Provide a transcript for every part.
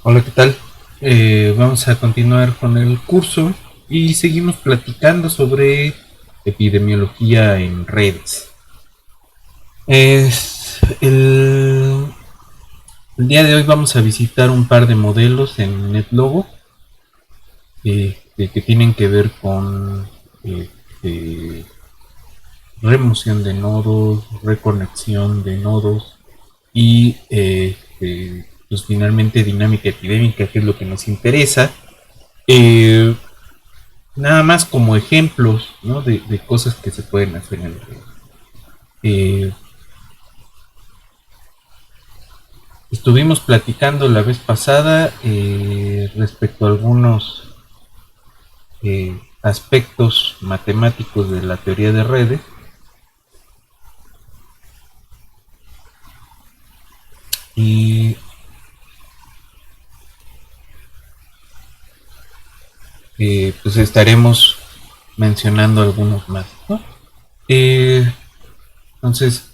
Hola, ¿qué tal? Vamos a continuar con el curso y seguimos platicando sobre epidemiología en redes. El día de hoy vamos a visitar un par de modelos en NetLogo que tienen que ver con eh, remoción de nodos, reconexión de nodos y pues finalmente dinámica epidémica, que es lo que nos interesa. Eh, Nada más como ejemplos, ¿no? de cosas que se pueden hacer en red. Eh, Estuvimos platicando la vez pasada respecto a algunos aspectos matemáticos de la teoría de redes y pues estaremos mencionando algunos más, ¿no? Eh, entonces,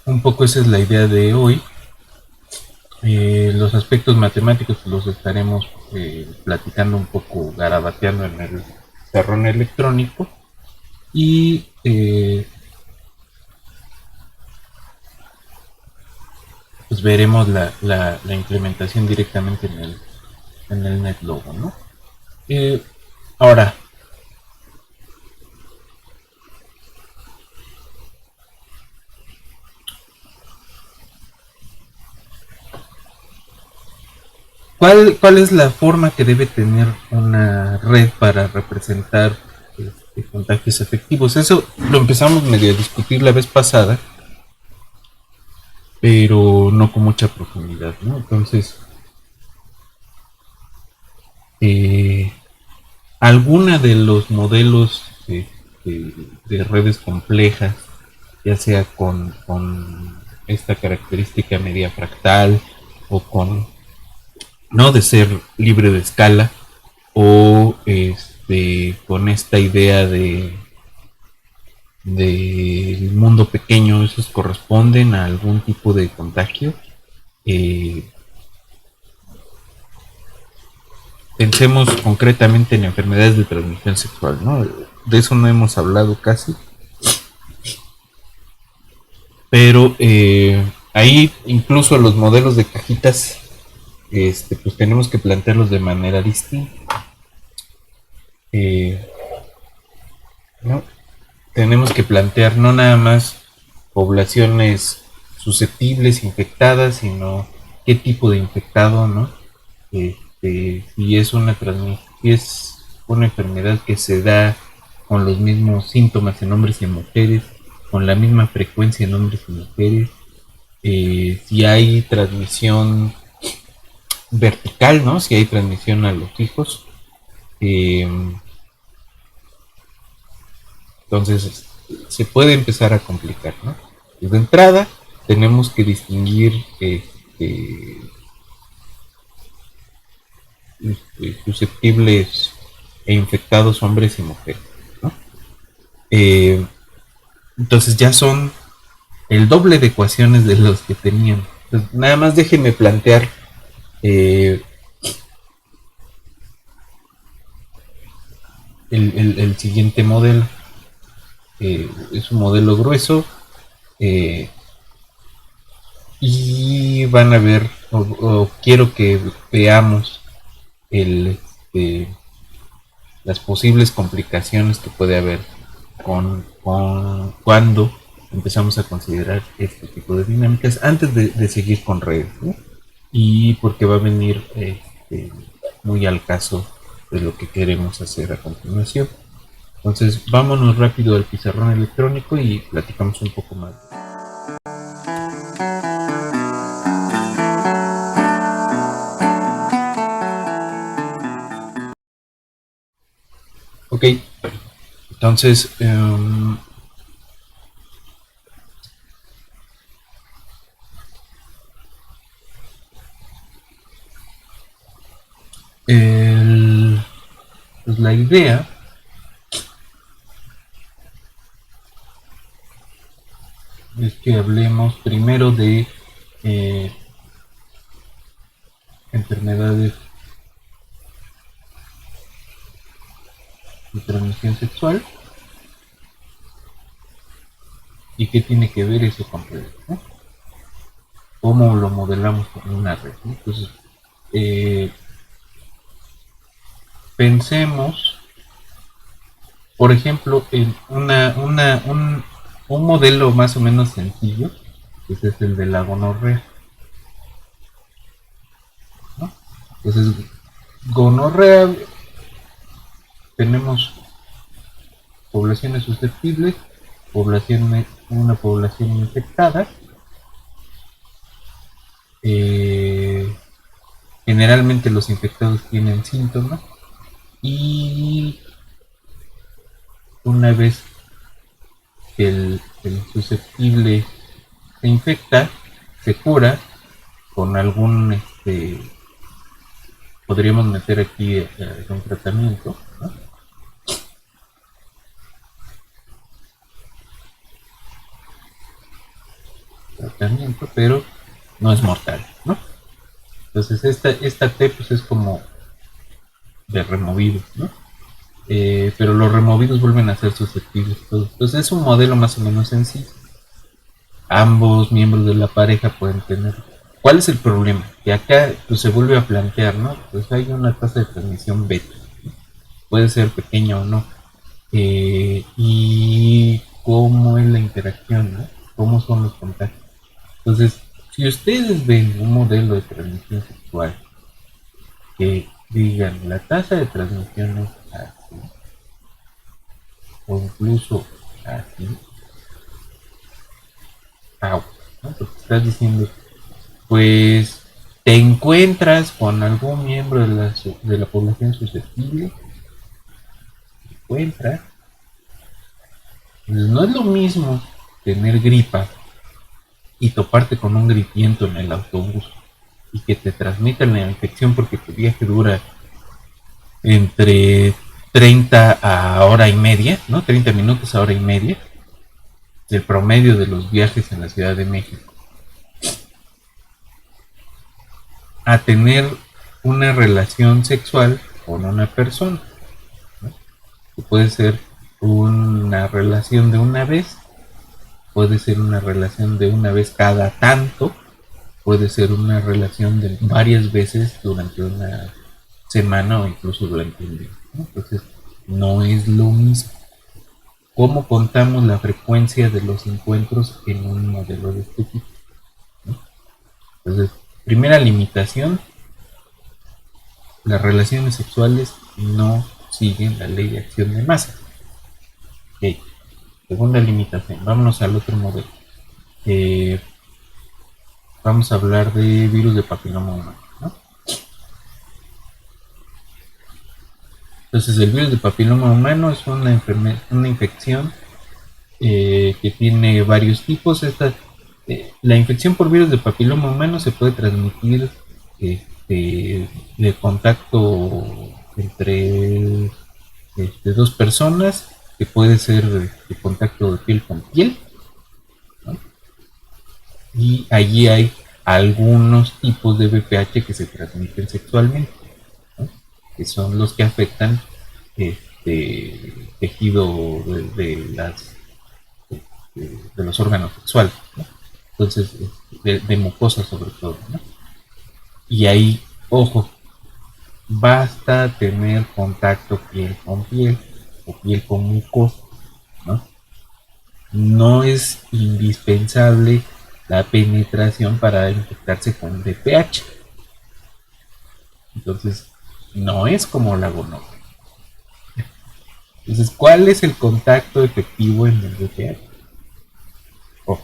un poco esa es la idea de hoy. Los aspectos matemáticos los estaremos platicando un poco, garabateando en el terreno electrónico y pues veremos la implementación directamente en el NetLogo, ¿no? Eh, Ahora, ¿cuál es la forma que debe tener una red para representar contagios efectivos? Eso lo empezamos medio a discutir la vez pasada, pero no con mucha profundidad, ¿no? Entonces, eh, alguna de los modelos de redes complejas, ya sea con esta característica media fractal o con no de ser libre de escala o con esta idea de mundo pequeño, esos corresponden a algún tipo de contagio. Eh, Pensemos concretamente en enfermedades de transmisión sexual, ¿no? De eso no hemos hablado casi, pero ahí incluso los modelos de cajitas, pues tenemos que plantearlos de manera distinta. Eh, ¿No? Tenemos que plantear no nada más poblaciones susceptibles, infectadas, sino qué tipo de infectado, ¿no? Si es si es una enfermedad que se da con los mismos síntomas en hombres y en mujeres, con la misma frecuencia en hombres y mujeres, si hay transmisión vertical, ¿no? Si hay transmisión a los hijos. Eh, entonces se puede empezar a complicar, ¿no? De entrada tenemos que distinguir susceptibles e infectados hombres y mujeres, ¿no? Eh, entonces ya son el doble de ecuaciones de los que tenían. Entonces, nada más déjenme plantear eh, el siguiente modelo. Es un modelo grueso eh, y van a ver, o quiero que veamos el, las posibles complicaciones que puede haber con cuando empezamos a considerar este tipo de dinámicas antes de seguir con redes, ¿no? Y porque va a venir muy al caso de lo que queremos hacer a continuación. Entonces, vámonos rápido al pizarrón electrónico y platicamos un poco más. Ok, entonces, pues la idea es que hablemos primero de eh, enfermedades de transmisión sexual. ¿Y qué tiene que ver eso con redes? ¿No? ¿Cómo lo modelamos con una red? ¿No? Entonces, pensemos, por ejemplo, en un modelo más o menos sencillo, que es el de la gonorrea, ¿no? Entonces, gonorrea, tenemos poblaciones susceptibles, una población infectada. eh, Generalmente los infectados tienen síntomas y una vez que el susceptible se infecta, se cura con algún, podríamos meter aquí un tratamiento, ¿no? Tratamiento, pero no es mortal, ¿no? Entonces esta T pues es como de removido, ¿no? Pero los removidos vuelven a ser susceptibles. Entonces es un modelo más o menos sencillo. Ambos miembros de la pareja pueden tener. ¿Cuál es el problema? Que acá pues, se vuelve a plantear, ¿no? Pues hay una tasa de transmisión beta, ¿no? Puede ser pequeña o no. Y cómo es la interacción, ¿no? Cómo son los contactos. Entonces, si ustedes ven un modelo de transmisión sexual que digan la tasa de transmisión es así, o incluso así, ¿no? Porque estás diciendo, pues te encuentras con algún miembro de la población susceptible, te encuentras, pues no es lo mismo tener gripa y toparte con un gripiento en el autobús y que te transmitan la infección porque tu viaje dura entre 30 a hora y media, ¿no? 30 minutos a hora y media, el promedio de los viajes en la Ciudad de México, a tener una relación sexual con una persona, ¿no? Que puede ser una relación de una vez, puede ser una relación de una vez cada tanto, puede ser una relación de varias veces durante una semana o incluso durante un día, ¿no? Entonces, no es lo mismo. ¿Cómo contamos la frecuencia de los encuentros en un modelo de este tipo? ¿No? Entonces, primera limitación, las relaciones sexuales no siguen la ley de acción de masa. Okay. Segunda limitación, vámonos al otro modelo. Eh, Vamos a hablar de virus de papiloma humano, ¿no? Entonces, el virus de papiloma humano es una infección que tiene varios tipos. La infección por virus de papiloma humano se puede transmitir de contacto entre dos personas, que puede ser de contacto de piel con piel, ¿no? Y allí hay algunos tipos de VPH que se transmiten sexualmente, ¿no? Que son los que afectan tejido de los órganos sexuales, ¿no? Entonces, de mucosa sobre todo, ¿no? Y ahí, ojo, basta tener contacto piel con piel o piel con mucosa, ¿no? No es indispensable la penetración para infectarse con VPH. Entonces, no es como la gonorrea. Entonces, ¿cuál es el contacto efectivo en el VPH? Oh,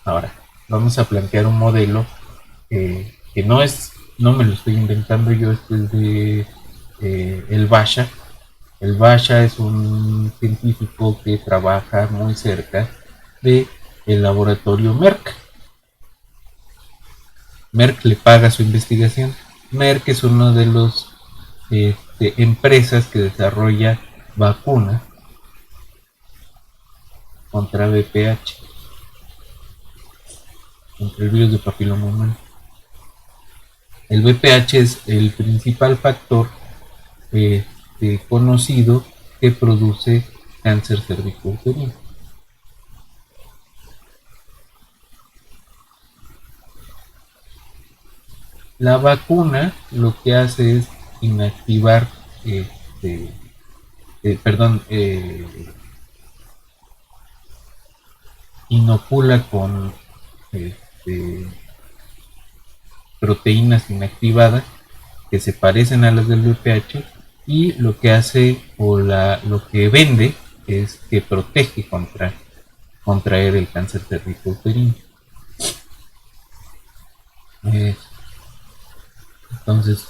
ahora, vamos a plantear un modelo que no me lo estoy inventando yo, este es de el Basha. El Basha es un científico que trabaja muy cerca de el laboratorio Merck. Merck le paga su investigación. Merck es uno de los empresas que desarrolla vacunas contra VPH, contra el virus de papiloma humano. El BPH es el principal factor conocido que produce cáncer cervicouterino. La vacuna lo que hace es inactivar, este, perdón, inocula con este, proteínas inactivadas que se parecen a las del VPH, y lo que hace lo que vende es que protege contra contraer el cáncer cervicouterino. Eh, entonces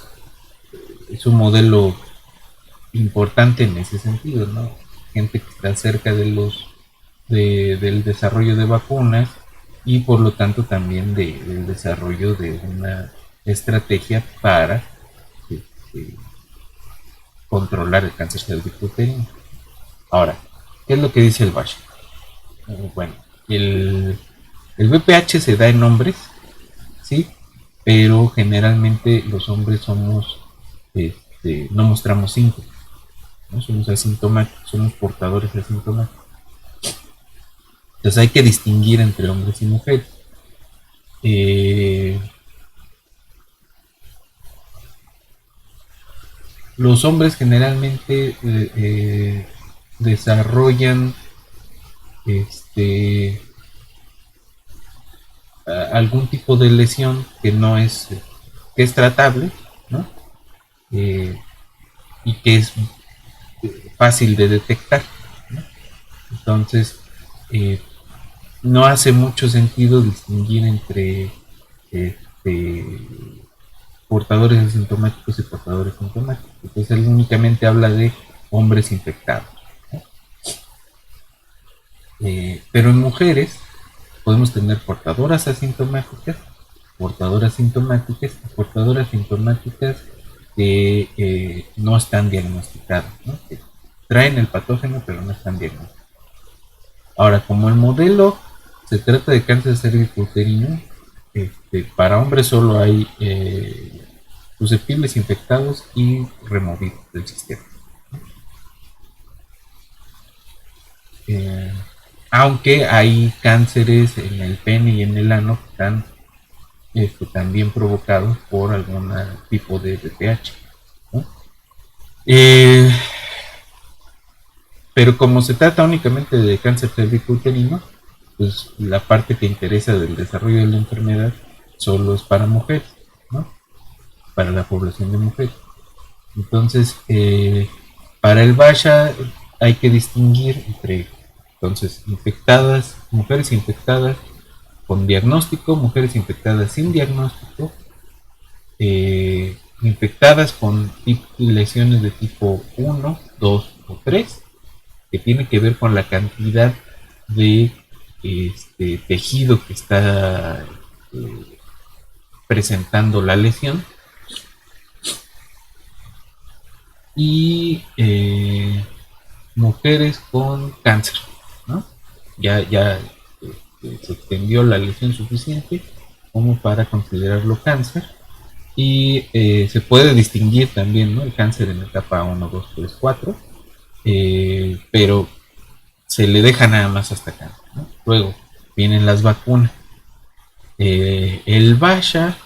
es un modelo importante en ese sentido, ¿no? Gente que está cerca del desarrollo de vacunas, y por lo tanto también del desarrollo de una estrategia para este, controlar el cáncer cervicouterino. Ahora, ¿qué es lo que dice el BASH? Bueno, el VPH se da en hombres, ¿sí? Pero generalmente los hombres no mostramos síntomas, ¿no? Somos asintomáticos, somos portadores asintomáticos. Entonces hay que distinguir entre hombres y mujeres. Los hombres generalmente desarrollan este, algún tipo de lesión que es tratable, ¿no? Eh, y que es fácil de detectar, ¿no? Entonces, eh, no hace mucho sentido distinguir entre este, portadores asintomáticos y portadores sintomáticos. Entonces, él únicamente habla de hombres infectados, ¿no? Pero en mujeres podemos tener portadoras sintomáticas y portadoras sintomáticas que no están diagnosticadas, ¿no? Que traen el patógeno pero no están diagnosticadas. Ahora, como el modelo se trata de cáncer cervicouterino, para hombres solo hay susceptibles, infectados y removidos del sistema. Eh, Aunque hay cánceres en el pene y en el ano que están también provocados por algún tipo de VPH, ¿no? Eh, pero como se trata únicamente de cáncer cervicouterino, pues la parte que interesa del desarrollo de la enfermedad solo es para mujeres, ¿no? Para la población de mujeres. Entonces, para el BASHA hay que distinguir entre, entonces, mujeres infectadas con diagnóstico, mujeres infectadas sin diagnóstico, infectadas con lesiones de tipo 1, 2 o 3, que tiene que ver con la cantidad de tejido que está presentando la lesión, y mujeres con cáncer, ¿no? Ya se extendió la lesión suficiente como para considerarlo cáncer, y se puede distinguir también, ¿no?, el cáncer en etapa 1, 2, 3, 4, pero se le deja nada más hasta acá, ¿no? Luego vienen las vacunas. El BASHA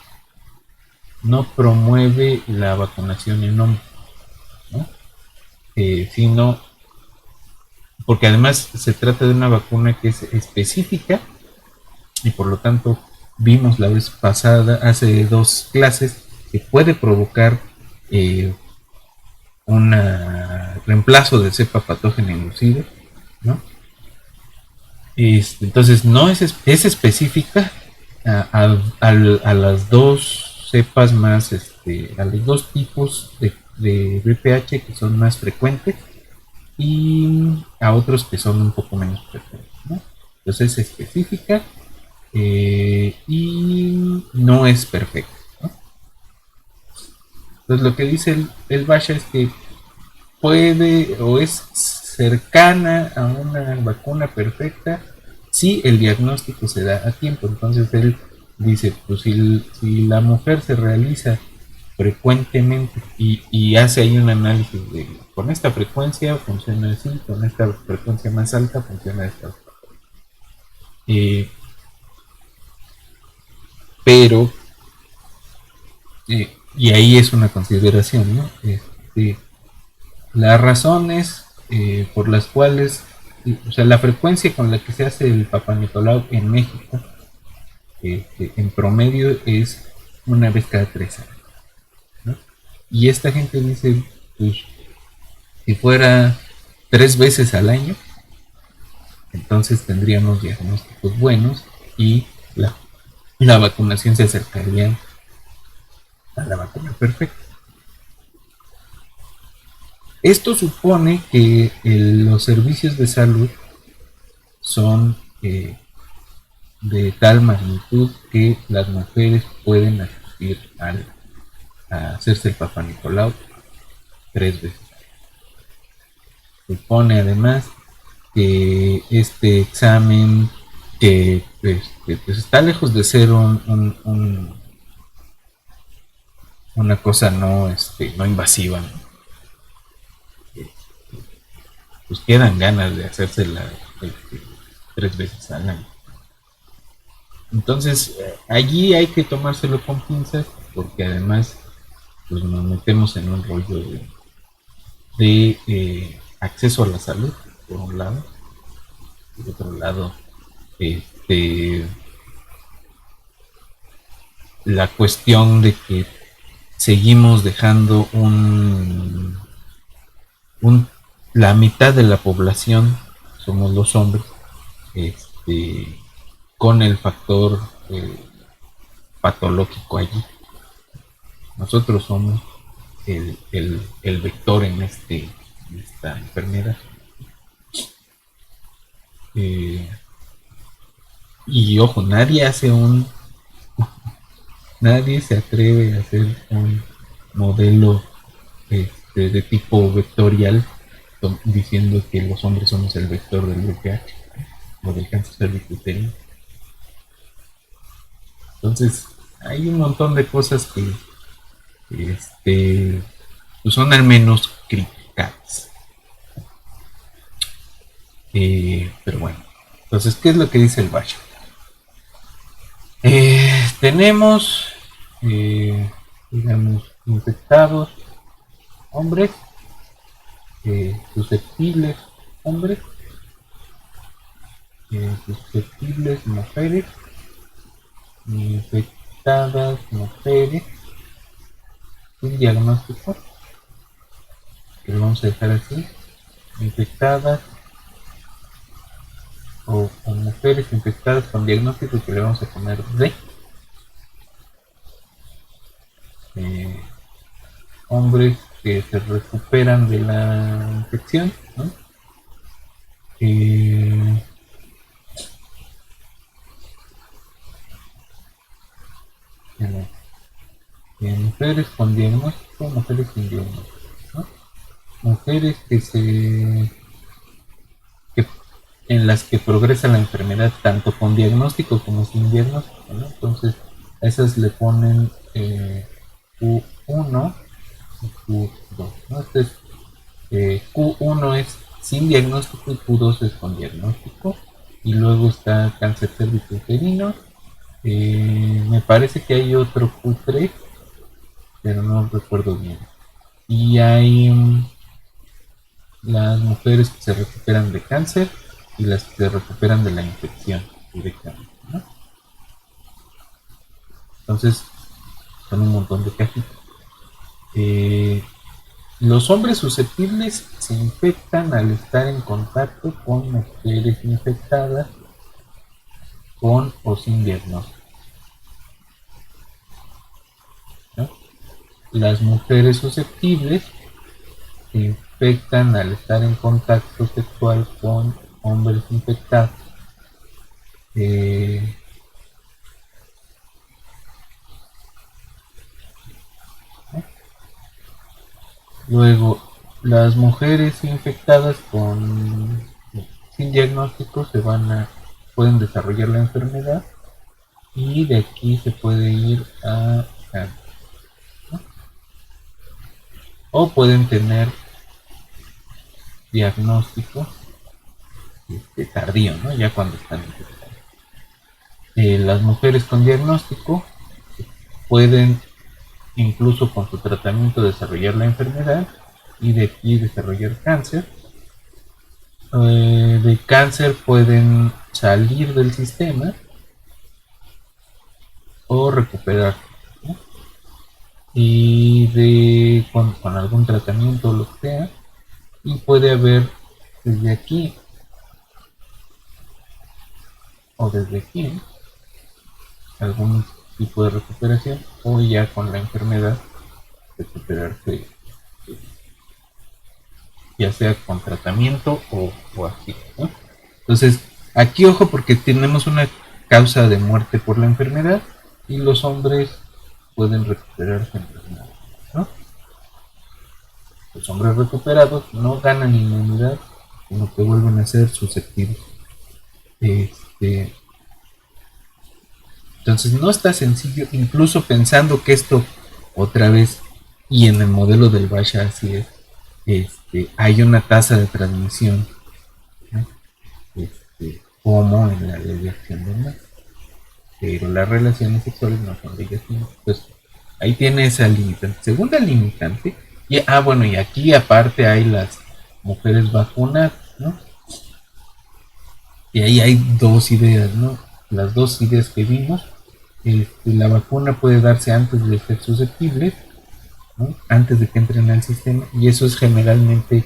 no promueve la vacunación en hombres, ¿no? Sino porque además se trata de una vacuna que es específica, y por lo tanto vimos la vez pasada, hace 2 clases, que puede provocar eh, un reemplazo de cepa patógena inducida, ¿no? Entonces no es específica a las 2 cepas más, a los 2 tipos de VPH que son más frecuentes, y a otros que son un poco menos frecuentes, ¿no? Entonces es específica, y no es perfecta, ¿no? Entonces lo que dice el BASHA es que puede o es cercana a una vacuna perfecta si el diagnóstico se da a tiempo. Entonces él dice, pues si la mujer se realiza frecuentemente y hace ahí un análisis de con esta frecuencia funciona así, con esta frecuencia más alta funciona esta. Eh, pero, y ahí es una consideración, ¿no? Las razones por las cuales, o sea, la frecuencia con la que se hace el Papa Nicolau en México, en promedio es una vez cada 3 años, ¿no? Y esta gente dice, pues, si fuera 3 veces al año, entonces tendríamos diagnósticos buenos y la vacunación se acercaría a la vacuna perfecta. Esto supone que los servicios de salud son de tal magnitud que las mujeres pueden asistir a hacerse el Papa Nicolau 3 veces. Supone además que este examen, que pues está lejos de ser una cosa no invasiva, ¿no? Pues quedan ganas de hacérsela 3 veces al año. Entonces, allí hay que tomárselo con pinzas, porque además pues nos metemos en un rollo de acceso a la salud, por un lado, y por otro lado, este, la cuestión de que seguimos dejando un la mitad de la población, somos los hombres, este, con el factor patológico allí. Nosotros somos el vector en esta enfermedad. Eh, y ojo, nadie se atreve a hacer un modelo de tipo vectorial diciendo que los hombres somos el vector del VPH o del cáncer cervicuterino. Entonces, hay un montón de cosas que pues son al menos criticadas. Pero bueno, entonces, ¿qué es lo que dice el Bacho? Tenemos, digamos, infectados hombres, susceptibles hombres, susceptibles mujeres, infectadas mujeres sin diagnóstico, que lo vamos a dejar así, infectadas o mujeres infectadas con diagnóstico, que le vamos a poner D, hombres que se recuperan de la infección, ¿no? Mujeres con diagnóstico, mujeres sin diagnóstico, ¿no? Mujeres que en las que progresa la enfermedad tanto con diagnóstico como sin diagnóstico, ¿no? Entonces a esas le ponen Q1 y Q2, ¿no? Entonces Q1 es sin diagnóstico y Q2 es con diagnóstico, y luego está cáncer cervicuterino. Me parece que hay otro Q3, pero no recuerdo bien. Y hay las mujeres que se recuperan de cáncer y las que se recuperan de la infección directamente, ¿no? Entonces, son un montón de cajitas. Los hombres susceptibles se infectan al estar en contacto con mujeres infectadas con o sin diagnóstico, ¿no? Las mujeres susceptibles se infectan al estar en contacto sexual con hombres infectados. Eh, Luego, las mujeres infectadas sin diagnóstico pueden desarrollar la enfermedad y de aquí se puede ir a ¿no? O pueden tener diagnóstico tardío, ¿no? Ya cuando están infectadas. Las mujeres con diagnóstico pueden incluso con su tratamiento desarrollar la enfermedad y de aquí desarrollar cáncer. De cáncer pueden salir del sistema o recuperar, ¿no? Y con algún tratamiento o lo que sea, y puede haber desde aquí o desde aquí, ¿no? Algún tipo de recuperación o ya con la enfermedad recuperarse, ya sea con tratamiento o así, ¿no? Entonces, aquí ojo porque tenemos una causa de muerte por la enfermedad y los hombres pueden recuperarse en las, ¿no? Los hombres recuperados no ganan inmunidad, sino que vuelven a ser susceptibles. Este, entonces no está sencillo, incluso pensando que esto otra vez, y en el modelo del Basha así es, hay una tasa de transmisión, ¿no? Como en la ley de acción de más, pero las relaciones sexuales no son de ellas mismas. Pues ahí tiene esa limitante. Segunda limitante, y bueno, y aquí aparte hay las mujeres vacunadas, ¿no? Y ahí hay dos ideas, ¿no? Las dos ideas que vimos, la vacuna puede darse antes de ser susceptible, ¿no? Antes de que entren al sistema, y eso es generalmente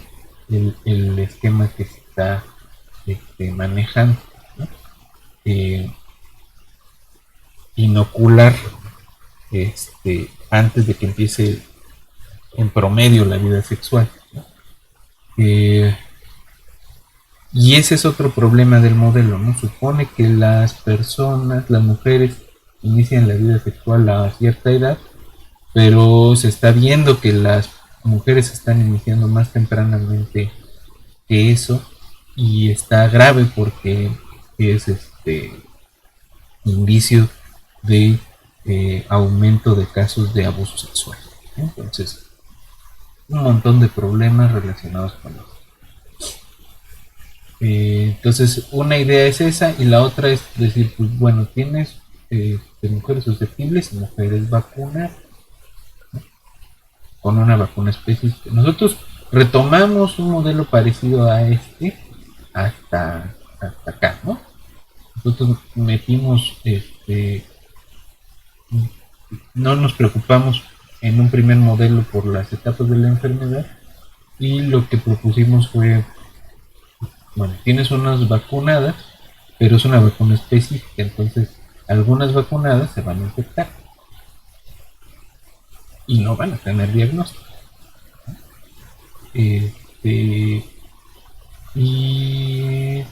el esquema que se está manejando, ¿no? Eh, Inocular antes de que empiece en promedio la vida sexual, ¿no? Eh, y ese es otro problema del modelo, ¿no? Supone que las personas, las mujeres, inician la vida sexual a cierta edad, pero se está viendo que las mujeres están iniciando más tempranamente que eso y está grave porque es indicio de aumento de casos de abuso sexual, ¿no? Entonces, un montón de problemas relacionados con eso. Entonces, una idea es esa y la otra es decir, pues bueno, tienes mujeres susceptibles y mujeres vacunas, ¿no? Con una vacuna específica. Nosotros retomamos un modelo parecido a hasta acá, ¿no? Nosotros metimos, no nos preocupamos en un primer modelo por las etapas de la enfermedad y lo que propusimos fue, bueno, tienes unas vacunadas, pero es una vacuna específica, entonces algunas vacunadas se van a infectar y no van a tener diagnóstico. Este, y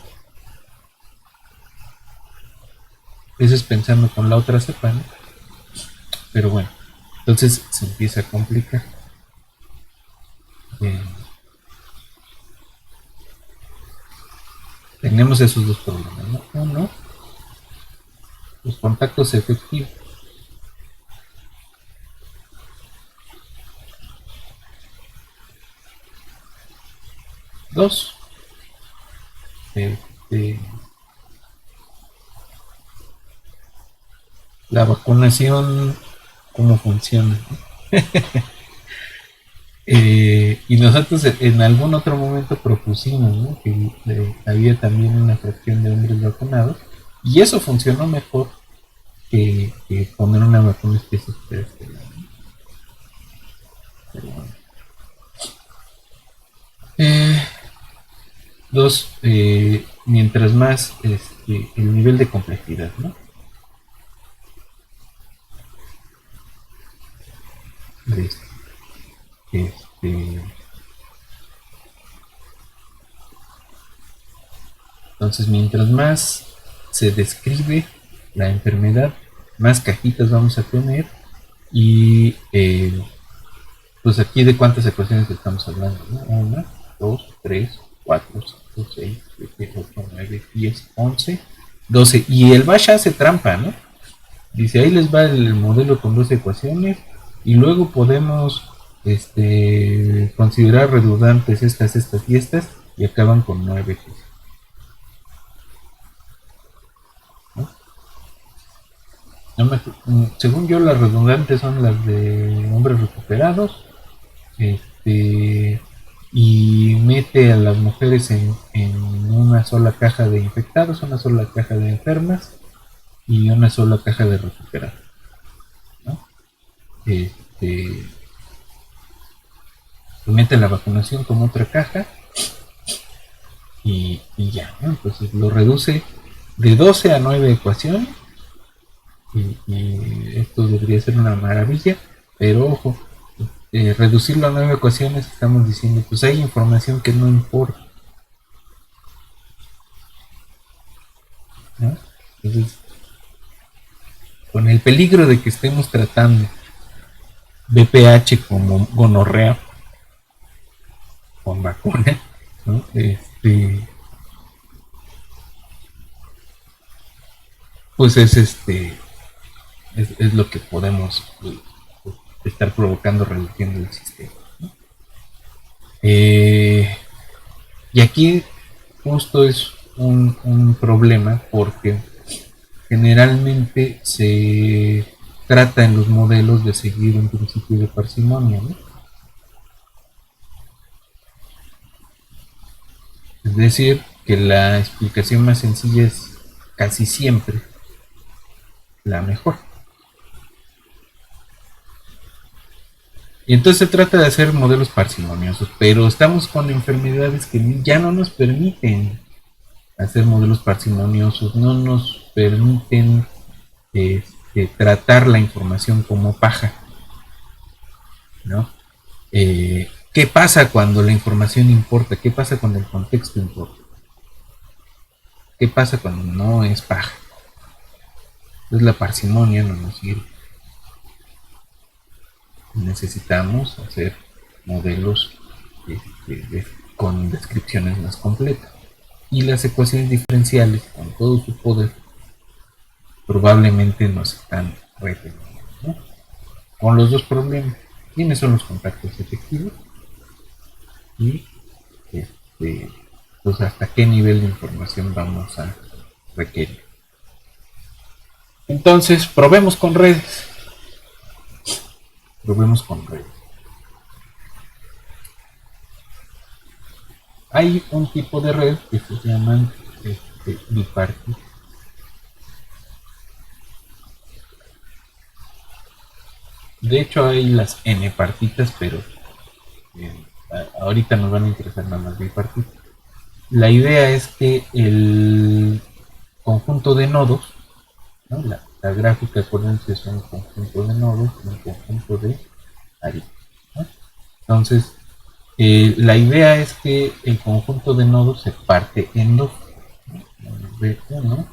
eso es pensando con la otra cepa, ¿no? Pero bueno, entonces se empieza a complicar. Eh, Tenemos esos dos problemas, ¿no? Uno, los contactos efectivos. Dos, este, la vacunación, cómo funciona, ¿no? Y nosotros en algún otro momento propusimos, ¿no? Que había también una fracción de hombres vacunados y eso funcionó mejor que poner una vacuna específica de este lado, ¿no? Pero bueno. Eh, Dos, mientras más el nivel de complejidad, ¿no? De este, entonces, mientras más se describe la enfermedad, más cajitas vamos a tener y pues aquí de cuántas ecuaciones estamos hablando, ¿no? 1, 2, 3, 4, 5, 6, 7, 8, 9, 10, 11, 12. Y el Bash hace trampa, ¿no? Dice, ahí les va el modelo con dos ecuaciones y luego podemos considerar redundantes estas y estas y acaban con 9. ¿No? Según yo, las redundantes son las de hombres recuperados, y mete a las mujeres en una sola caja de infectados, una sola caja de enfermas y una sola caja de recuperados, ¿no? Este, mete la vacunación como otra caja y ya, ¿no? Entonces lo reduce de 12 a 9 ecuaciones y esto debería ser una maravilla, pero ojo, reducirlo a 9 ecuaciones estamos diciendo, pues hay información que no importa, ¿no? Entonces, con el peligro de que estemos tratando BPH como gonorrea con vacuna, ¿no? Pues es lo que podemos estar provocando reduciendo el sistema, ¿no? Y aquí justo es un problema porque generalmente se trata en los modelos de seguir un principio de parsimonia, ¿no? Es decir, que la explicación más sencilla es casi siempre la mejor. Y entonces se trata de hacer modelos parsimoniosos, pero estamos con enfermedades que ya no nos permiten hacer modelos parsimoniosos, no nos permiten tratar la información como paja, ¿no? ¿Qué pasa cuando la información importa? ¿Qué pasa cuando el contexto importa? ¿Qué pasa cuando no es paja? Entonces la parsimonia no nos sirve. Necesitamos hacer modelos con descripciones más completas. Y las ecuaciones diferenciales, con todo su poder, probablemente nos están reteniendo, ¿no? Con los dos problemas. ¿Quiénes son los contactos efectivos? Y pues hasta qué nivel de información vamos a requerir. Entonces, probemos con redes. Probemos con redes. Hay un tipo de red que se llaman bipartitas. De hecho hay las n partitas, pero ahorita nos van a interesar nada más bipartitas. La idea es que el conjunto de nodos, ¿no? La gráfica, acuérdense, es un conjunto de nodos, un conjunto de aristas, ¿no? Entonces, la idea es que el conjunto de nodos se parte en dos. B1,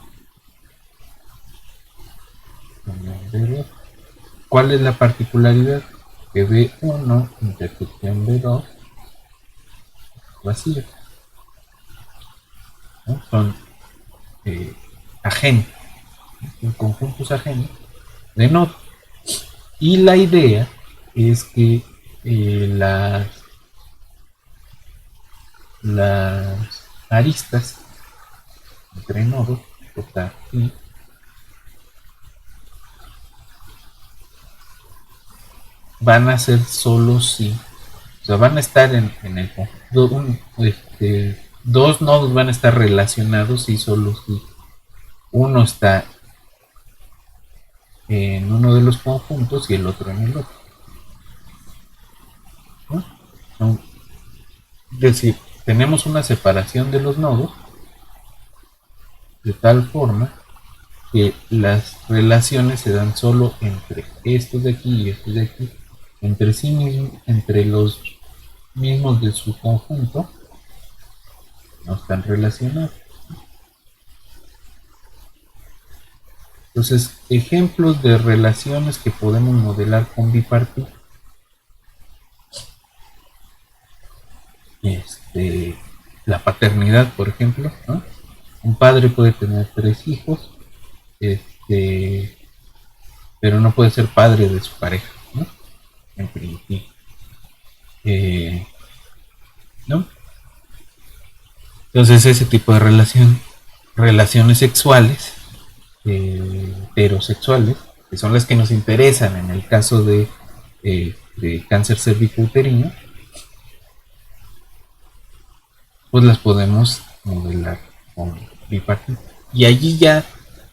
B2. ¿Cuál es la particularidad? Que B1 intersección B2 vacío, ¿no? Son agentes, conjuntos agentes de nodos. Y la idea es que las aristas entre nodos, J y van a ser solo si, o sea, van a estar en el conjunto, dos nodos van a estar relacionados y solo si uno está en uno de los conjuntos y el otro en el otro, ¿no? Es decir, tenemos una separación de los nodos de tal forma que las relaciones se dan solo entre estos de aquí y estos de aquí, entre sí mismos, entre los mismos de su conjunto, no están relacionados. Entonces, ejemplos de relaciones que podemos modelar con bipartita. La paternidad, por ejemplo, ¿no? Un padre puede tener 3 hijos, pero no puede ser padre de su pareja, ¿no? En principio. ¿No? Entonces ese tipo de relaciones sexuales, heterosexuales, que son las que nos interesan en el caso de cáncer cervicouterino, pues las podemos modelar con bipartito. Y allí ya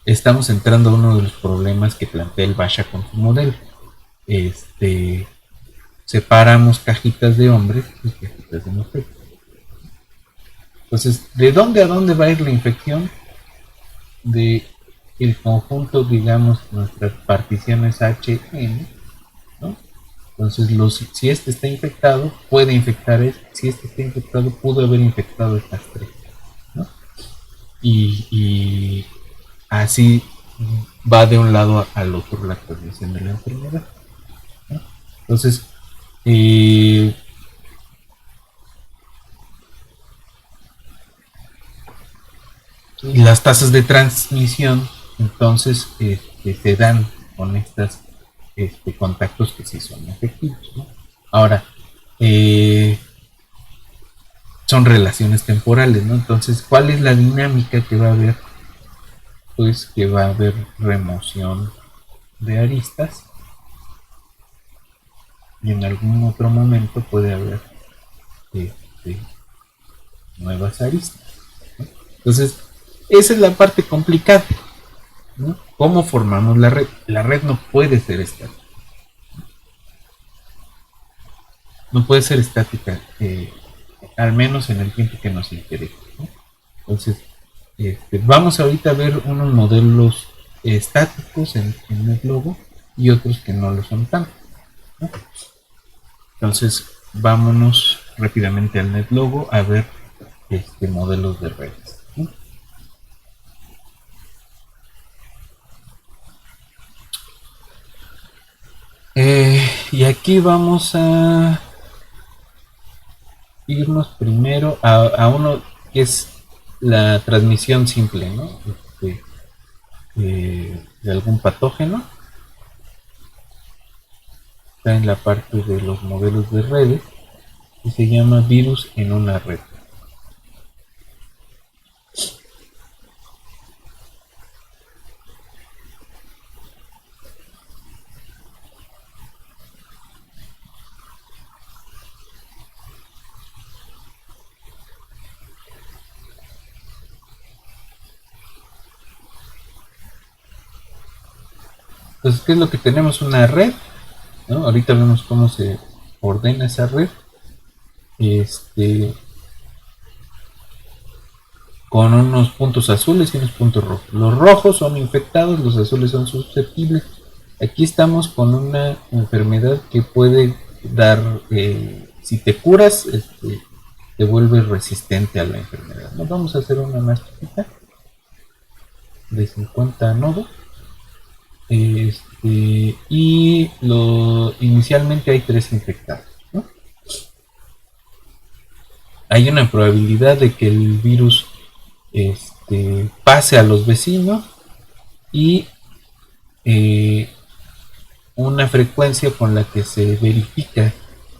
estamos entrando a uno de los problemas que plantea el Basha con su modelo. Separamos cajitas de hombres y cajitas de mujeres. Entonces, ¿de dónde a dónde va a ir la infección? De el conjunto, digamos, nuestras particiones HN, ¿no? Entonces, si este está infectado, puede infectar este. Si este está infectado, pudo haber infectado estas tres, ¿no? Y así va de un lado al otro la transmisión de la enfermedad, ¿no? Entonces, las tasas de transmisión entonces se dan con estos contactos que sí son efectivos, ¿no? Ahora, son relaciones temporales, ¿no? Entonces, ¿cuál es la dinámica que va a haber? Pues que va a haber remoción de aristas y en algún otro momento puede haber este, nuevas aristas, ¿no? Entonces, esa es la parte complicada, ¿no? ¿Cómo formamos la red? La red no puede ser estática. No puede ser estática, al menos en el tiempo que nos interese, ¿no? Entonces, vamos ahorita a ver unos modelos estáticos en NetLogo y otros que no lo son tanto, ¿no? Entonces, vámonos rápidamente al NetLogo a ver modelos de redes, ¿no? Y aquí vamos a irnos primero a uno que es la transmisión simple, ¿no? De algún patógeno. Está en la parte de los modelos de redes y se llama virus en una red. Entonces, ¿qué es lo que tenemos? Una red, ¿no? Ahorita vemos cómo se ordena esa red. Con unos puntos azules y unos puntos rojos. Los rojos son infectados, los azules son susceptibles. Aquí estamos con una enfermedad que puede dar, si te curas, te vuelves resistente a la enfermedad. Nos vamos a hacer una más chiquita de 50 nodos. Y inicialmente hay 3 infectados, ¿no? Hay una probabilidad de que el virus pase a los vecinos y una frecuencia con la que se verifica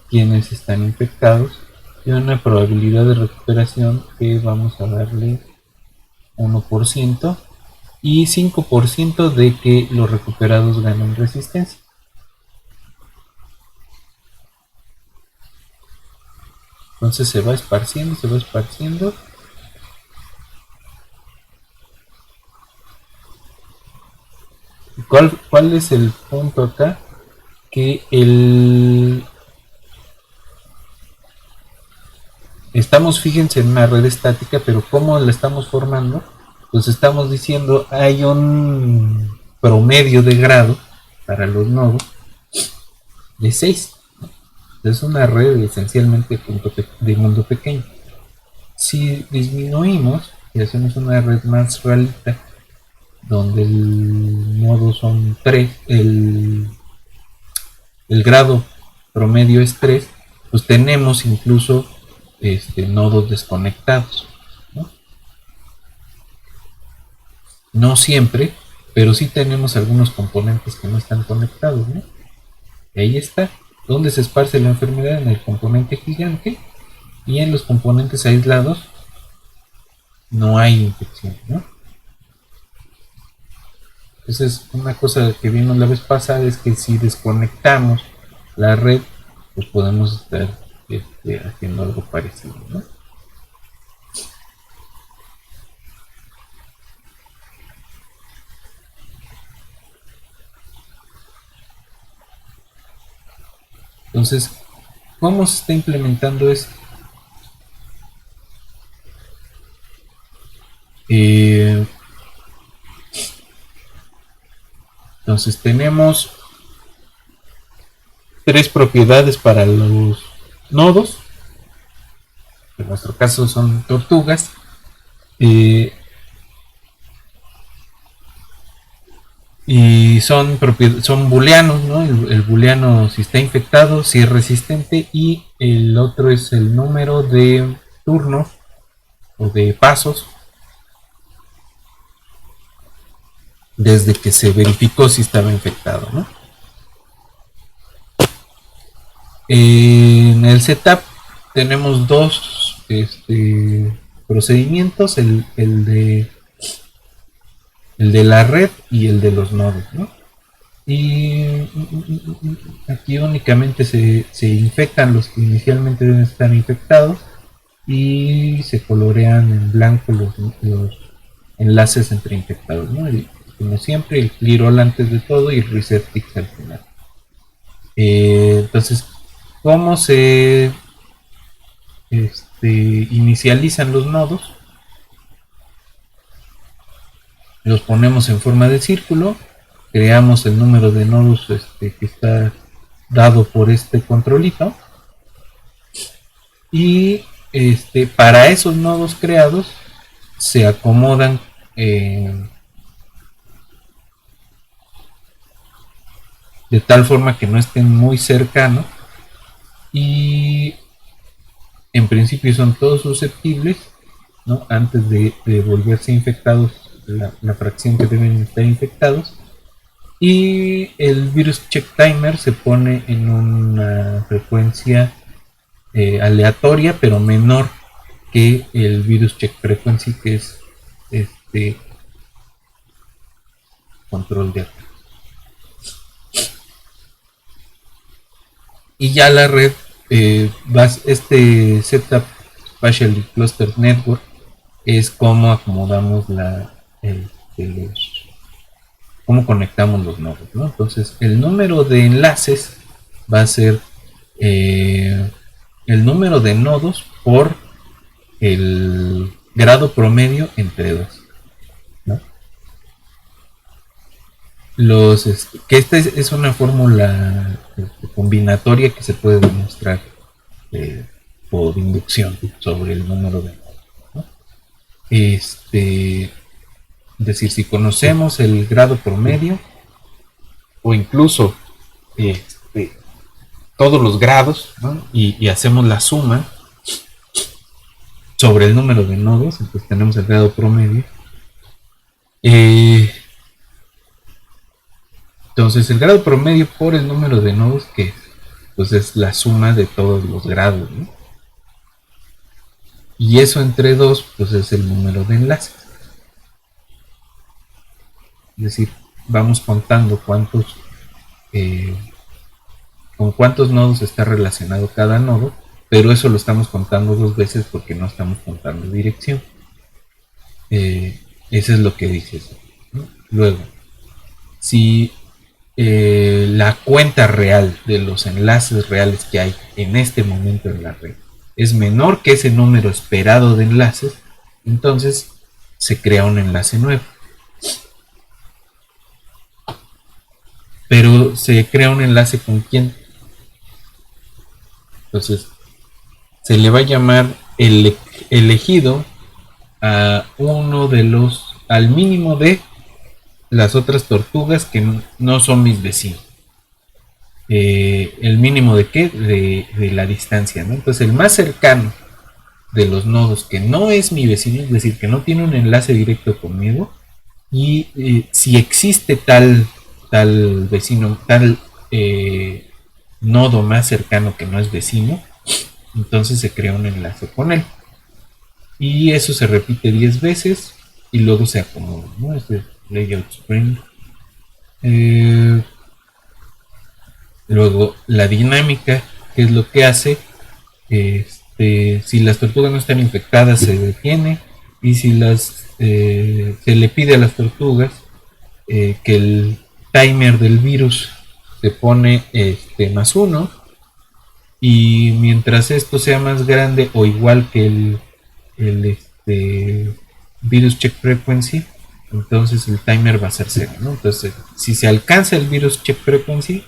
quiénes están infectados y una probabilidad de recuperación que vamos a darle 1% y 5% de que los recuperados ganen resistencia. Entonces se va esparciendo, se va esparciendo. ¿Cuál es el punto acá? Que estamos, fíjense, en una red estática, pero ¿cómo la estamos formando? Pues estamos diciendo hay un promedio de grado para los nodos de 6. Es una red esencialmente de mundo pequeño. Si disminuimos y hacemos una red más realita, donde el nodo son 3, el grado promedio es 3, pues tenemos incluso nodos desconectados, ¿no? No siempre, pero sí tenemos algunos componentes que no están conectados, ¿no? Y ahí está, donde se esparce la enfermedad, en el componente gigante, y en los componentes aislados no hay infección, ¿no? Entonces, una cosa que vimos la vez pasada es que si desconectamos la red, pues podemos estar haciendo algo parecido, ¿no? Entonces, ¿cómo se está implementando esto? Entonces tenemos tres propiedades para los nodos. En nuestro caso son tortugas. Y son booleanos, ¿no? El booleano si está infectado, si es resistente, y el otro es el número de turnos o de pasos desde que se verificó si estaba infectado, ¿no? En el setup tenemos dos procedimientos, el de la red y el de los nodos, ¿no? Y aquí únicamente se infectan los que inicialmente deben estar infectados y se colorean en blanco los enlaces entre infectados, ¿no? Como siempre, el clear all antes de todo y el reset fix al final. Entonces, ¿cómo se inicializan los nodos? Los ponemos en forma de círculo, creamos el número de nodos que está dado por este controlito, y para esos nodos creados se acomodan de tal forma que no estén muy cercanos, y en principio son todos susceptibles, ¿no? Antes de volverse infectados, la fracción que deben estar infectados, y el virus check timer se pone en una frecuencia aleatoria pero menor que el virus check frequency, que es control de ataque. Y ya la red, este setup partially cluster network es como acomodamos cómo conectamos los nodos, ¿no? Entonces el número de enlaces va a ser el número de nodos por el grado promedio entre dos, ¿no? Que esta es una fórmula combinatoria que se puede demostrar por inducción sobre el número de nodos, ¿no? Es decir, si conocemos el grado promedio o incluso todos los grados, ¿no? y hacemos la suma sobre el número de nodos, entonces tenemos el grado promedio. Entonces el grado promedio por el número de nodos, que pues es la suma de todos los grados, ¿no? Y eso entre dos, pues es el número de enlaces. Es decir, vamos contando con cuántos nodos está relacionado cada nodo, pero eso lo estamos contando dos veces porque no estamos contando dirección. Eso es lo que dice eso, ¿no? Luego, si la cuenta real de los enlaces reales que hay en este momento en la red es menor que ese número esperado de enlaces, entonces se crea un enlace nuevo. Pero se crea un enlace con quién. Entonces se le va a llamar elegido a uno de los, al mínimo de las otras tortugas que no son mis vecinos. ¿El mínimo de qué? De la distancia, ¿no? Entonces el más cercano de los nodos que no es mi vecino, es decir, que no tiene un enlace directo conmigo, Y si existe tal vecino, tal nodo más cercano que no es vecino, entonces se crea un enlace con él. Y eso se repite 10 veces y luego se acomoda, ¿no? Este layout spring. Eh, Luego la dinámica, que es lo que hace. Si las tortugas no están infectadas, se detiene. Y si se le pide a las tortugas que el timer del virus se pone +1, y mientras esto sea más grande o igual que el virus check frequency, entonces el timer va a ser 0, ¿no? Entonces, si se alcanza el virus check frequency,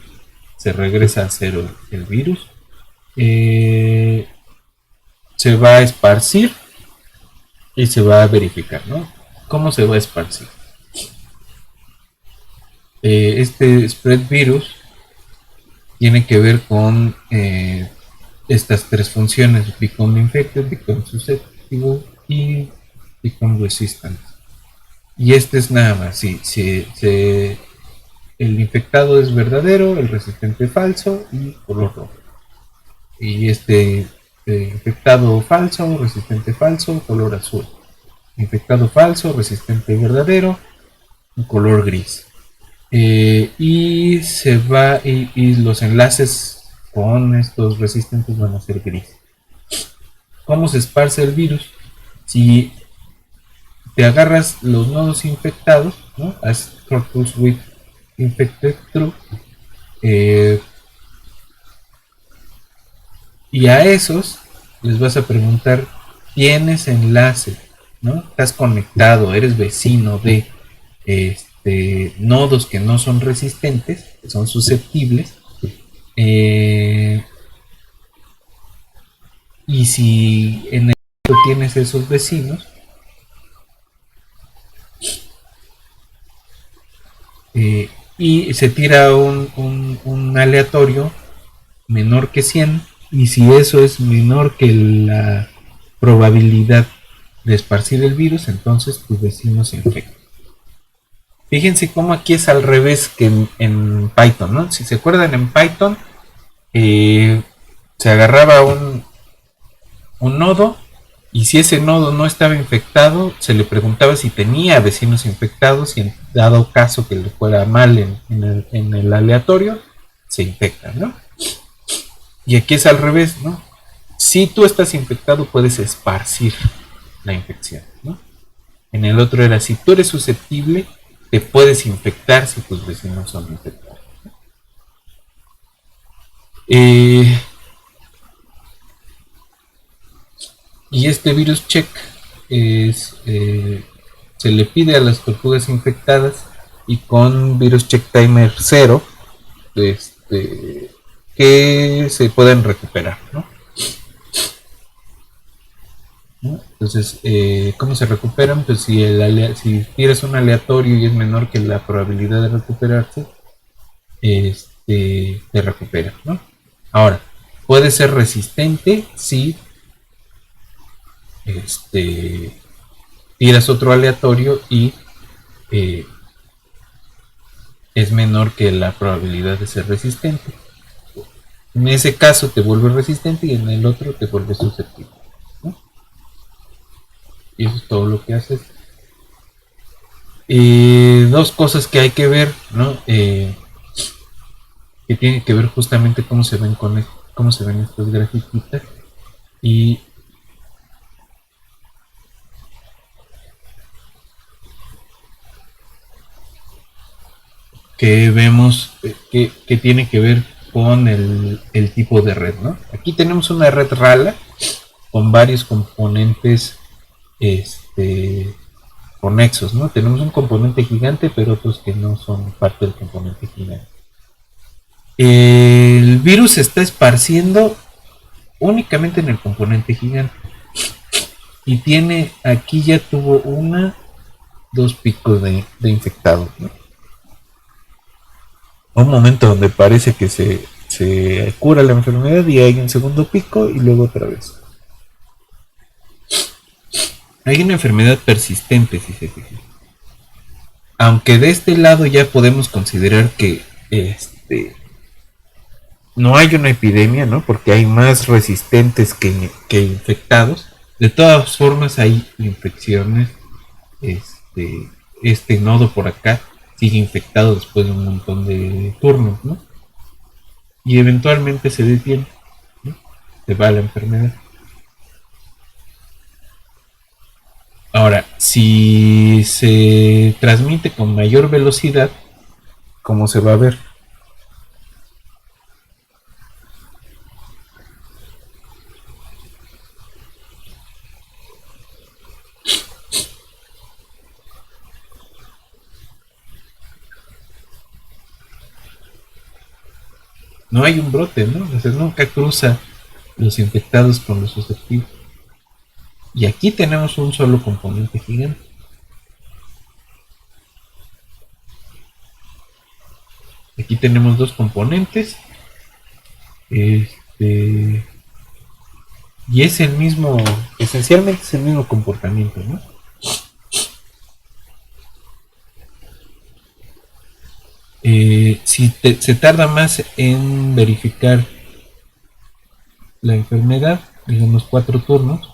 se regresa a 0 el virus. Se va a esparcir y se va a verificar, ¿no? ¿Cómo se va a esparcir? Este spread virus tiene que ver con estas tres funciones: become infected, become susceptible y become resistant. Y este es nada más, si el infectado es verdadero, el resistente falso y color rojo. Y infectado falso, resistente falso, color azul. Infectado falso, resistente verdadero, color gris. Y se va, y los enlaces con estos resistentes van a ser gris. ¿Cómo se esparce el virus? Si te agarras los nodos infectados, ¿no? As corpus with infected true, y a esos les vas a preguntar: ¿tienes enlace? ¿No? ¿Estás conectado? ¿Eres vecino de nodos que no son resistentes, que son susceptibles? Y si en el tienes esos vecinos, y se tira un aleatorio menor que 100, y si eso es menor que la probabilidad de esparcir el virus, entonces tu vecino se infecta. Fíjense cómo aquí es al revés que en Python, ¿no? Si se acuerdan, en Python se agarraba un nodo, y si ese nodo no estaba infectado, se le preguntaba si tenía vecinos infectados, y en dado caso que le fuera mal en el aleatorio, se infecta, ¿no? Y aquí es al revés, ¿no? Si tú estás infectado, puedes esparcir la infección, ¿no? En el otro era: si tú eres susceptible, te puedes infectar si tus vecinos son infectados. Y este virus check se le pide a las tortugas infectadas, y con virus check timer 0, que se pueden recuperar, ¿no? Entonces, ¿cómo se recuperan? Pues si tiras un aleatorio y es menor que la probabilidad de recuperarse, te recupera, ¿no? Ahora, puede ser resistente si tiras otro aleatorio y es menor que la probabilidad de ser resistente. En ese caso te vuelve resistente, y en el otro te vuelve susceptible, ¿no? Y eso es todo lo que haces. Dos cosas que hay que ver, ¿no? Que tienen que ver justamente cómo se ven estas grafiquitas. Y que vemos que tiene que ver con el tipo de red, ¿no? Aquí tenemos una red Rala con varios componentes conexos, ¿no? Tenemos un componente gigante, pero otros que no son parte del componente gigante. El virus se está esparciendo únicamente en el componente gigante, y aquí ya tuvo dos picos de infectados, ¿no? Un momento donde parece que se cura la enfermedad, y hay un segundo pico, y luego otra vez. Hay una enfermedad persistente, si se fijan. Aunque de este lado ya podemos considerar que no hay una epidemia, ¿no? Porque hay más resistentes que infectados. De todas formas hay infecciones. Este nodo por acá sigue infectado después de un montón de turnos, ¿no? Y eventualmente se detiene, ¿no? Se va la enfermedad. Ahora, si se transmite con mayor velocidad, ¿cómo se va a ver? No hay un brote, ¿no? O sea, nunca cruza los infectados con los susceptibles. Y aquí tenemos un solo componente gigante. Aquí tenemos dos componentes. Este, y es el mismo, esencialmente es el mismo comportamiento, ¿no? Si se tarda más en verificar la enfermedad, digamos 4 turnos,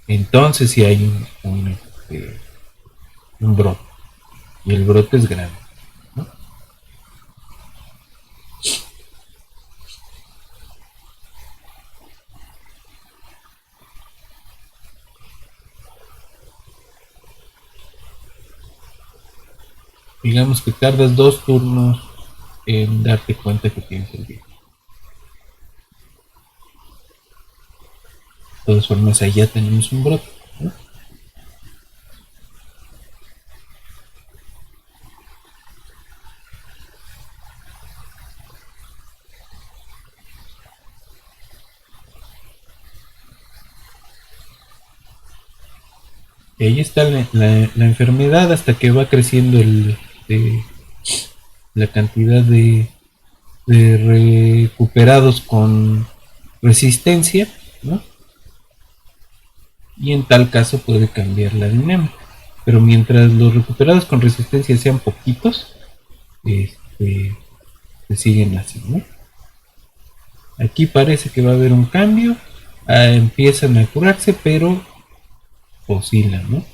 entonces si hay un brote. Y el brote es grande, ¿no? Digamos que tardas 2 turnos en darte cuenta que tienes el virus. De todas formas, ahí ya tenemos un brote, ¿no? Y ahí está la enfermedad hasta que va creciendo la cantidad de recuperados con resistencia, ¿no? Y en tal caso puede cambiar la dinámica. Pero mientras los recuperados con resistencia sean poquitos, se siguen así, ¿no? Aquí parece que va a haber un cambio, empiezan a curarse, pero oscilan, ¿no?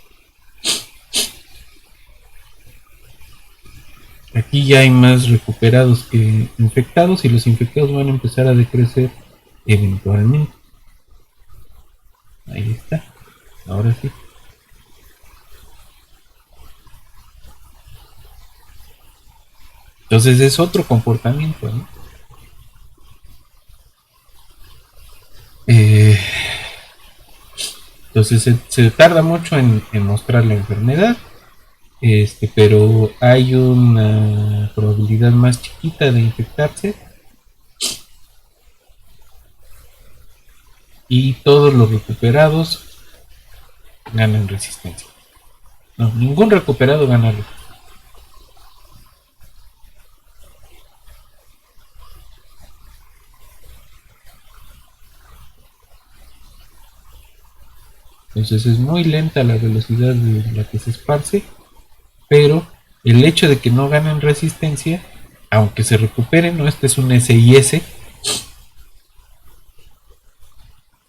Aquí ya hay más recuperados que infectados y los infectados van a empezar a decrecer eventualmente. Ahí está, ahora sí. Entonces es otro comportamiento, ¿no? Eh, entonces se tarda mucho en mostrar la enfermedad, pero hay una probabilidad más chiquita de infectarse y todos los recuperados ganan resistencia. No, ningún recuperado gana resistencia. Entonces es muy lenta la velocidad de la que se esparce, pero el hecho de que no ganen resistencia, aunque se recuperen, ¿no? Este es un SIS,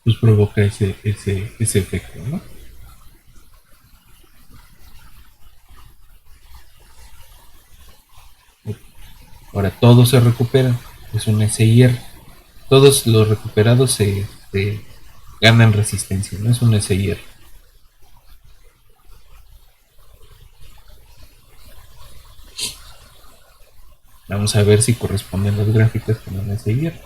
pues provoca ese efecto, ¿no? Ahora todos se recuperan, es un SIR. Todos los recuperados se ganan resistencia, no es un SIR. Vamos a ver si corresponden las gráficas con un SIR.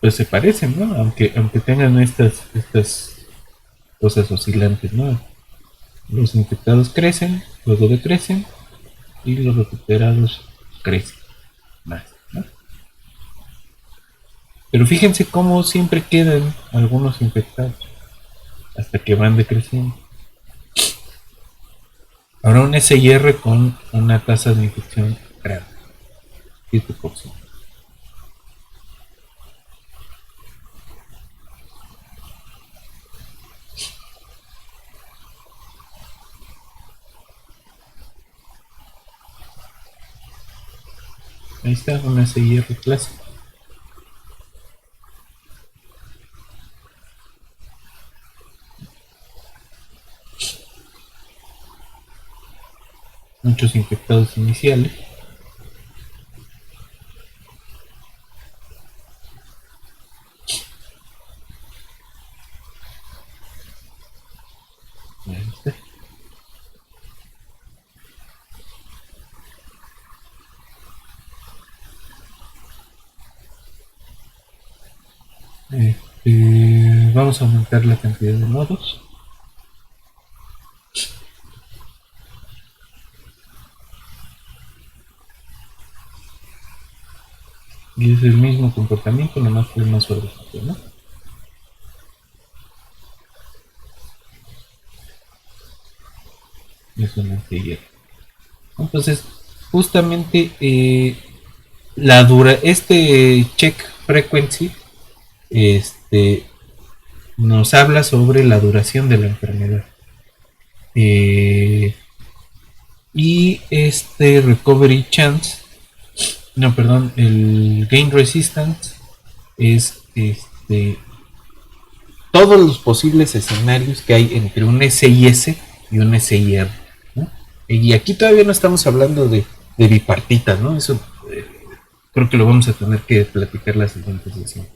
Pues se parecen, ¿no? Aunque tengan estas cosas oscilantes, ¿no? Los infectados crecen, luego decrecen y los recuperados crecen más, ¿no? Pero fíjense cómo siempre quedan algunos infectados hasta que van decreciendo. Ahora un SIR con una tasa de infección grande. 7%. Ahí está, una SIR clásica. Muchos infectados iniciales. Ahí está. Vamos a aumentar la cantidad de nodos. Y es el mismo comportamiento, nomás que es más suavecito, ¿no? Es una SIR. Entonces, justamente este check frequency nos habla sobre la duración de la enfermedad. Y este recovery chance, no, perdón, el gain resistance es todos los posibles escenarios que hay entre un SIS y un SIR, ¿no? Y aquí todavía no estamos hablando de bipartitas, ¿no? Eso creo que lo vamos a tener que platicar la siguiente sesión.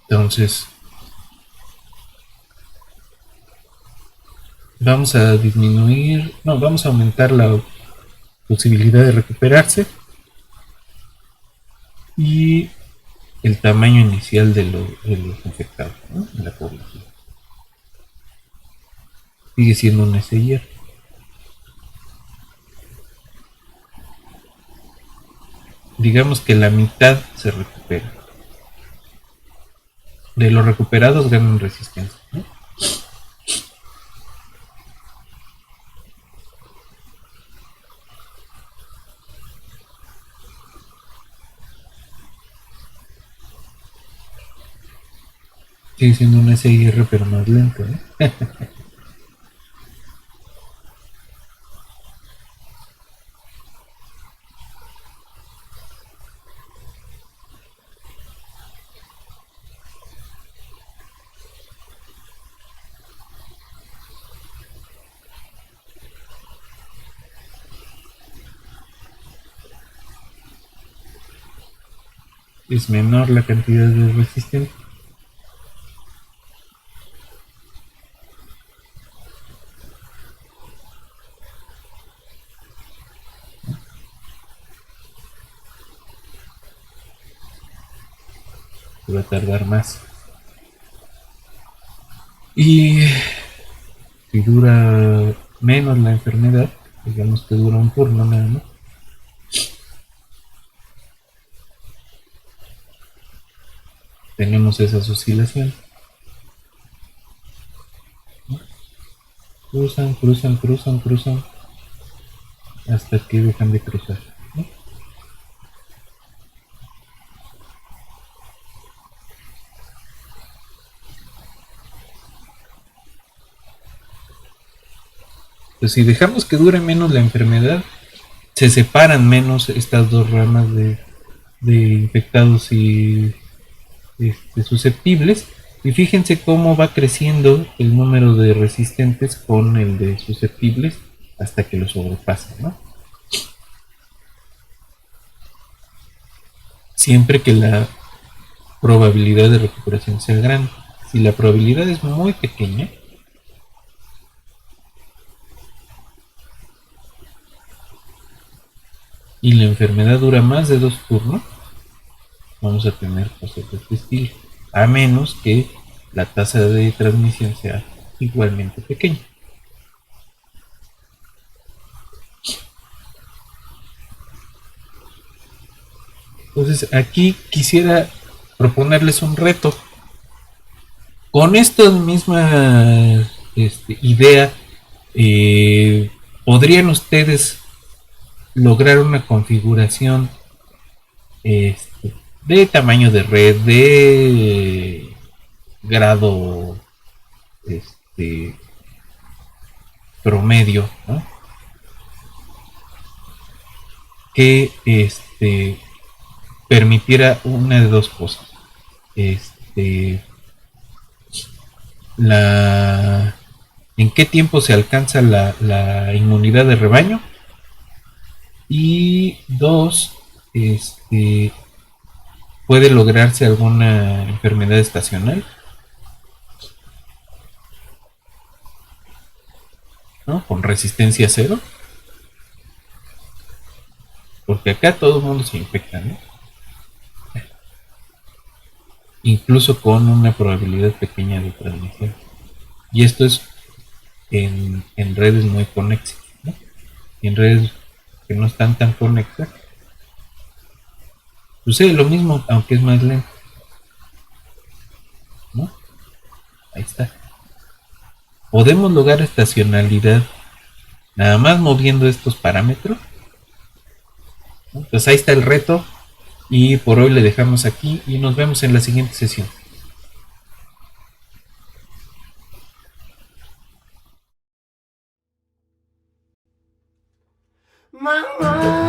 Entonces, vamos a disminuir, no, vamos a aumentar la posibilidad de recuperarse y el tamaño inicial de los infectados, ¿no? En la población. Sigue siendo un SIR. Digamos que la mitad se recupera. De los recuperados ganan resistencia, ¿no? Sigue siendo un SIR pero más lento, ¿no? Es menor la cantidad de resistentes. Va a tardar más. Y si dura menos la enfermedad, digamos que dura un turno nada más, tenemos esas oscilaciones. Cruzan, cruzan, cruzan, cruzan, hasta que dejan de cruzar, ¿no? Pues si dejamos que dure menos la enfermedad, se separan menos estas dos ramas de infectados y susceptibles. Y fíjense cómo va creciendo el número de resistentes con el de susceptibles hasta que lo sobrepasan, ¿no? Siempre que la probabilidad de recuperación sea grande. Si la probabilidad es muy pequeña, y la enfermedad dura más de 2 turnos, vamos a tener cosas de este estilo, a menos que la tasa de transmisión sea igualmente pequeña. Entonces aquí quisiera proponerles un reto. Con esta misma idea, ¿Podrían ustedes lograr una configuración de tamaño de red, de grado este, promedio, ¿no? Que permitiera una de dos cosas? Este, la, ¿En qué tiempo se alcanza la inmunidad de rebaño? Y dos, este, ¿puede lograrse alguna enfermedad estacional? ¿No? Con resistencia cero, porque acá todo el mundo se infecta, ¿no? Incluso con una probabilidad pequeña de transmisión. Y esto es en redes muy conexas, ¿no? Y en redes que no están tan conectadas, sucede lo mismo, aunque es más lento, ¿no? Ahí está. Podemos lograr estacionalidad nada más moviendo estos parámetros, ¿no? Pues ahí está el reto y por hoy le dejamos aquí y nos vemos en la siguiente sesión. My mind